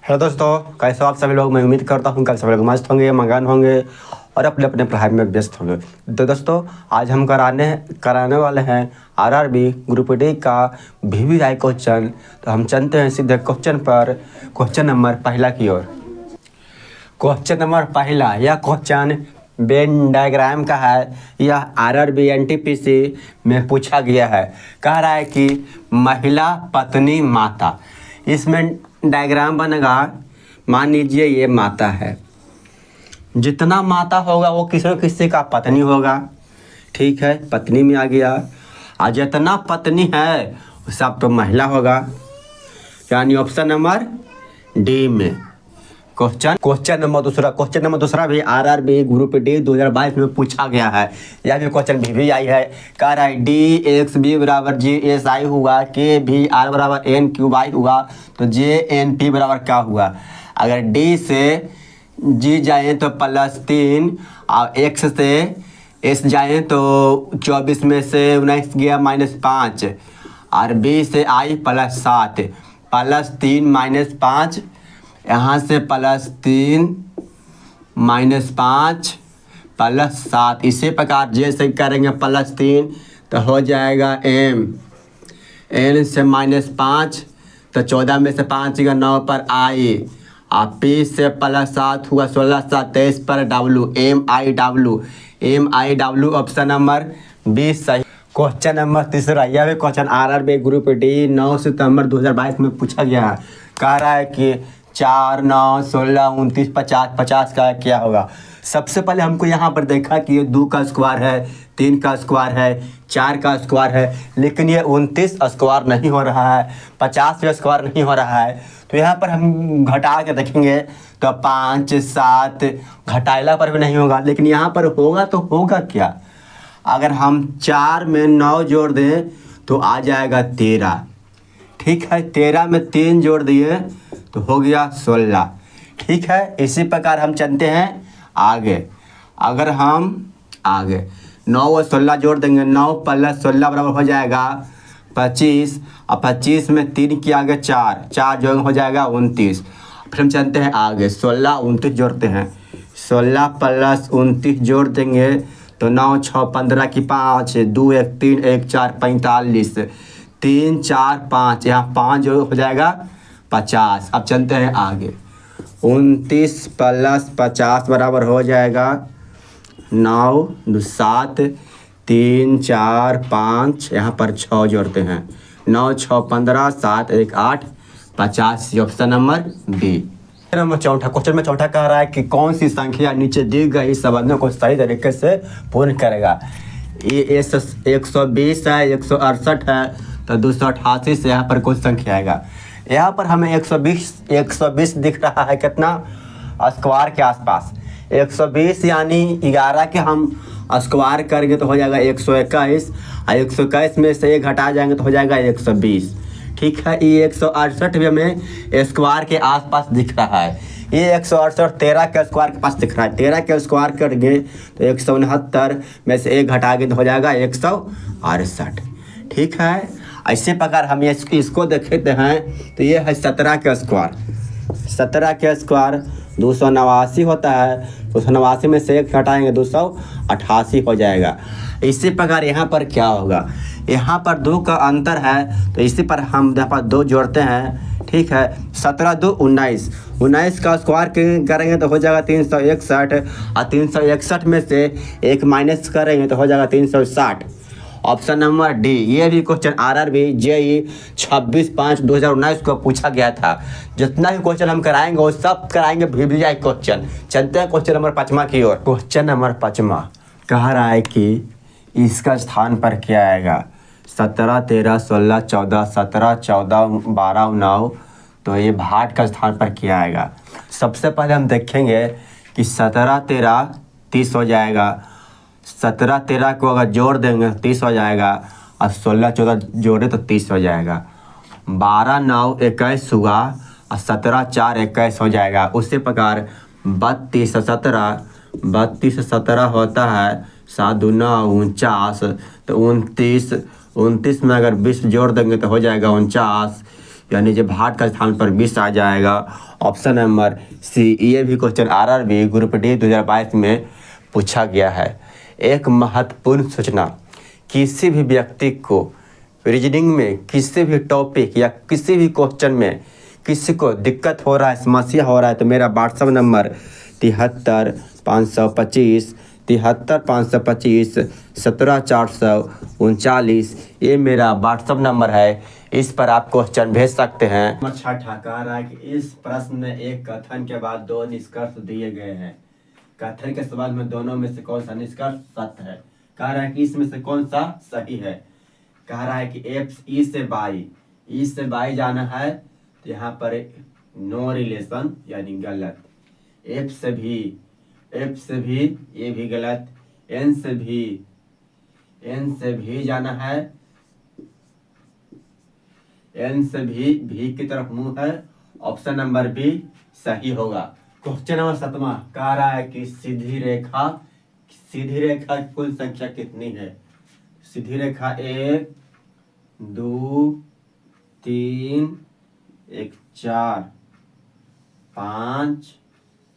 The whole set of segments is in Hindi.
हेलो दोस्तों, कैसे हो आप सभी लोग। मैं उम्मीद करता हूँ कल सभी लोग मस्त होंगे, मगन होंगे और अपने अपने पढ़ाई में व्यस्त होंगे। तो दोस्तों, आज हम कराने वाले हैं आरआरबी ग्रुप डी का वीवीआई क्वेश्चन। तो हम चलते हैं सीधे क्वेश्चन पर, क्वेश्चन नंबर पहला की ओर। क्वेश्चन नंबर पहला, यह क्वेश्चन वेन डायग्राम का है। यह आरआरबी एनटीपीसी में पूछा गया है। कह रहा है कि महिला, पत्नी, माता। इसमें डायग्राम बनेगा। मान लीजिए ये माता है, जितना माता होगा वो किसी न किसी का पत्नी होगा। ठीक है, पत्नी में आ गया। और जितना पत्नी है सब तो महिला होगा, यानी ऑप्शन नंबर डी में। क्वेश्चन नंबर दूसरा भी आरआरबी ग्रुप डी 2022 में पूछा गया है। यह भी क्वेश्चन भी आई है। कह रहा है डी एक्स बी बराबर जी एस आई हुआ, के भी आर बराबर एन क्यू वाई हुआ, तो जे एन पी बराबर क्या हुआ। अगर डी से जी जाए तो +3 और एक्स से एस जाए तो 24 में से 19 गया -5, और बी से आई +7, +3 -5, यहाँ से +3 -5 +7। इसी प्रकार जैसे करेंगे +3 तो हो जाएगा एम, एन से -5 तो 14 में से 5 का 9 पर आई, और पी से +7 हुआ 16 7 23 पर डब्लू, एम आई डब्लू ऑप्शन नंबर 20 सही। क्वेश्चन नंबर तीसरा, यह भी क्वेश्चन आरआरबी ग्रुप डी 9 सितंबर 2022 में पूछा गया है। कह रहा है कि 4 9 16 29 50 50 का क्या होगा। सबसे पहले हमको यहाँ पर देखा कि ये 2 का स्क्वायर है, 3 का स्क्वायर है, 4 का स्क्वायर है, लेकिन ये 29 स्क्वायर नहीं हो रहा है, 50 स्क्वायर नहीं हो रहा है। तो यहाँ पर हम घटा के देखेंगे तो 5 7 घटाइला पर भी नहीं होगा, लेकिन यहाँ पर होगा तो होगा क्या। अगर हम 4 में 9 जोड़ दें तो आ जाएगा 13। ठीक है, 13 में 3 जोड़ दिए तो हो गया 16। ठीक है, इसी प्रकार हम चलते हैं आगे। अगर हम आगे 9 और 16 जोड़ देंगे, 9 + 16 बराबर हो जाएगा 25, और 25 में 3 की आगे 4 जो हो जाएगा 29। फिर हम चलते हैं आगे, 16 29 जोड़ते हैं, 16 + 29 जोड़ देंगे तो 9 6 15 की 5, 2 1 3 1 4 45, 3 4 5, यहाँ 5 जो हो जाएगा 50। अब चलते हैं आगे, 29 + 50 बराबर हो जाएगा 9 2 7 3 4 5, यहाँ पर 6 जोड़ते हैं, 9 6 15 7 1 8 50, ऑप्शन नंबर बी। नंबर चौथा, क्वेश्चन में चौथा कह रहा है कि कौन सी संख्या नीचे दी गई संबंधों को सही तरीके से पूर्ण करेगा। ये 120 है, 168 है, तो 288 से यहाँ पर कुछ संख्या आएगा। यहाँ पर हमें 120 दिख रहा है, कितना स्क्वायर के आसपास। 120 यानी 11 के हम स्क्वायर करेंगे तो हो जाएगा 121, और 121 में से 1 घटा जाएंगे तो हो जाएगा 120। ठीक है, ये 168 भी हमें स्क्वायर के आसपास दिख रहा है। ये 168 13 के स्क्वायर के पास दिख रहा है। 13 के स्क्वायर करेंगे तो 169 में से 1 घटाएंगे तो हो जाएगा 168। ठीक है, इसी प्रकार हम इसको देखते हैं तो ये है 17 के स्क्वायर। 17 के स्क्वायर 289 होता है, 289 में से 1 घटाएंगे 288 हो जाएगा। इसी प्रकार यहाँ पर क्या होगा, यहाँ पर 2 का अंतर है, तो इसी पर हम यहाँ पर 2 जोड़ते हैं। ठीक है, 17 2 19, 19 का स्क्वायर करेंगे तो हो जाएगा 361, और 361 में से 1 माइनस करेंगे तो हो जाएगा 360, ऑप्शन नंबर डी। ये भी क्वेश्चन आरआरबी जेई 26/5/2019 को पूछा गया था। जितना भी क्वेश्चन हम कराएंगे वो सब कराएंगे वीवीआई क्वेश्चन। चलते हैं क्वेश्चन नंबर 5 की ओर। क्वेश्चन नंबर 5 कह रहा है कि इसका स्थान पर क्या आएगा। 17 13 16 14 17 14 12 9, तो ये भाट का स्थान पर क्या आएगा। सबसे पहले हम देखेंगे कि 17 13 30 हो जाएगा, 17 13 को अगर जोड़ देंगे 30 हो जाएगा, और 16 14 जोड़े तो 30 हो जाएगा। 12 9 21 हुआ, और 17 4 21 हो जाएगा। उसी प्रकार 32 17 होता है, 7 2 9 49, तो 29 में अगर 20 जोड़ देंगे तो हो जाएगा 49। यानी जब 8 का स्थान पर 20 आ जाएगा। Option number C. ये भी क्वेश्चन RRB ग्रुप डी 2022 में पूछा गया है। एक महत्वपूर्ण सूचना, किसी भी व्यक्ति को रीजनिंग में किसी भी टॉपिक या किसी भी क्वेश्चन में किसी को दिक्कत हो रहा है, समस्या हो रहा है, तो मेरा व्हाट्सएप नंबर 73 525 73 525 17 439, ये मेरा व्हाट्सएप नंबर है। इस पर आप क्वेश्चन भेज सकते हैं। नंबर 6 कह रहा है कि इस प्रश्न में एक कथन के बाद 2 निष्कर्ष दिए गए हैं। कथन के सवाल में दोनों में से कौन सा निष्कर्ष सत्य है? कह रहा है कि इसमें से कौन सा सही है। कह रहा है कि ई से बाई जाना है, तो यहाँ पर नो रिलेशन यानी गलत। एफ से भी ये भी गलत। एन से भी जाना है, एन से भी की तरफ मुंह है। ऑप्शन नंबर बी सही होगा। क्वेश्चन नंबर 7 कह रहा है कि सीधी रेखा की कुल संख्या कितनी है? सीधी रेखा 1 2 3 1 4 5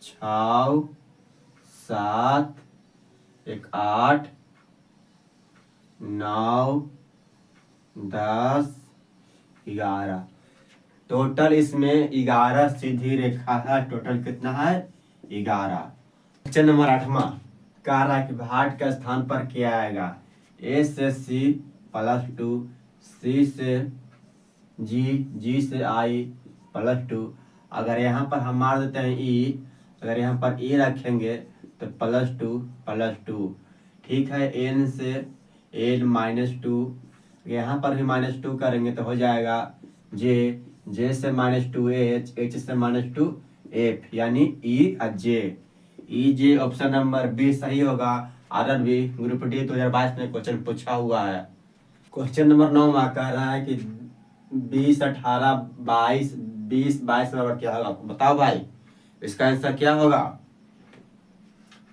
6 7 1 8 9 10 11। टोटल इसमें 11 सीधी रेखा है। टोटल कितना है? 11। क्वेश्चन नंबर 8 कह रहा है कि 8 के स्थान पर क्या आएगा? ए से सी +2, सी से जी से आई +2। अगर यहाँ पर हम मार देते हैं ई, अगर यहाँ पर ई रखेंगे तो +2 ठीक है। एन से एन -2, यहाँ पर भी -2 करेंगे तो हो जाएगा जे से -2 एच से -2 एफ, यानी ई जे। ऑप्शन नंबर बी सही होगा। RRB ग्रुप डी 2022 में क्वेश्चन पूछा हुआ है। क्वेश्चन नंबर 9 कह रहा है कि 20 18 22 बराबर क्या होगा? बताओ भाई, इसका आंसर क्या होगा?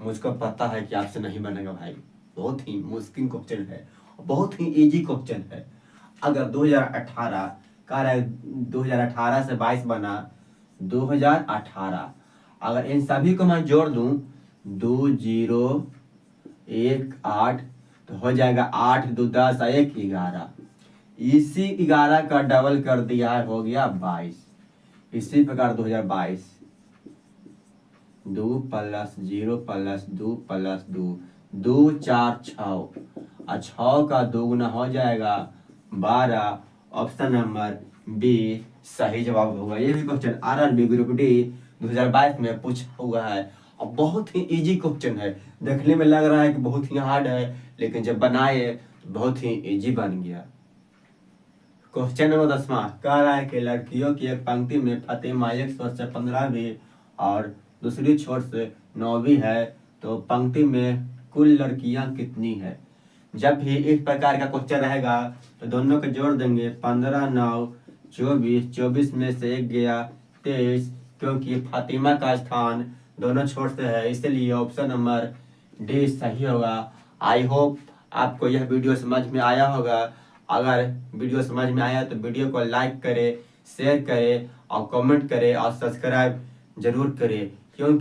मुझको पता है कि आपसे नहीं बनेगा भाई, बहुत ही मुश्किल क्वेश्चन है, बहुत ही इजी क्वेश्चन है। अगर 2018 कह रहा है 2018 से 22 बना 2018, अगर इन सभी को मैं जोड़ दूं 2 0 1 8 तो हो जाएगा 8 2 10 1 11। इसी 11 का डबल कर दिया है, हो गया 22। इसी प्रकार 2022 2 + 0 + 2 + 2 2 4 6 और 6 का दोगुना हो जाएगा 12। ऑप्शन नंबर बी सही जवाब होगा। ये भी क्वेश्चन RRB ग्रुप डी 2022 में पूछा हुआ है और बहुत ही इजी क्वेश्चन है। देखने में लग रहा है कि बहुत ही हार्ड है, लेकिन जब बनाए तो बहुत ही इजी बन गया। क्वेश्चन नंबर 10 कह रहा है कि लड़कियों की एक पंक्ति में फातिमा एक छोर से 15वीं और दूसरी छोर से 9वीं है, तो पंक्ति में कुल लड़कियां कितनी है? जब भी इस प्रकार का क्वेश्चन रहेगा तो दोनों को जोड़ देंगे। 15 9 24, 24 में से 1 गया 23, क्योंकि फातिमा का स्थान दोनों छोर से है, इसलिए ऑप्शन नंबर डी सही होगा। आई होप आपको यह वीडियो समझ में आया होगा। अगर वीडियो समझ में आया तो वीडियो को लाइक करें, शेयर करें और कमेंट करें और सब्सक्राइब जरूर करें, क्योंकि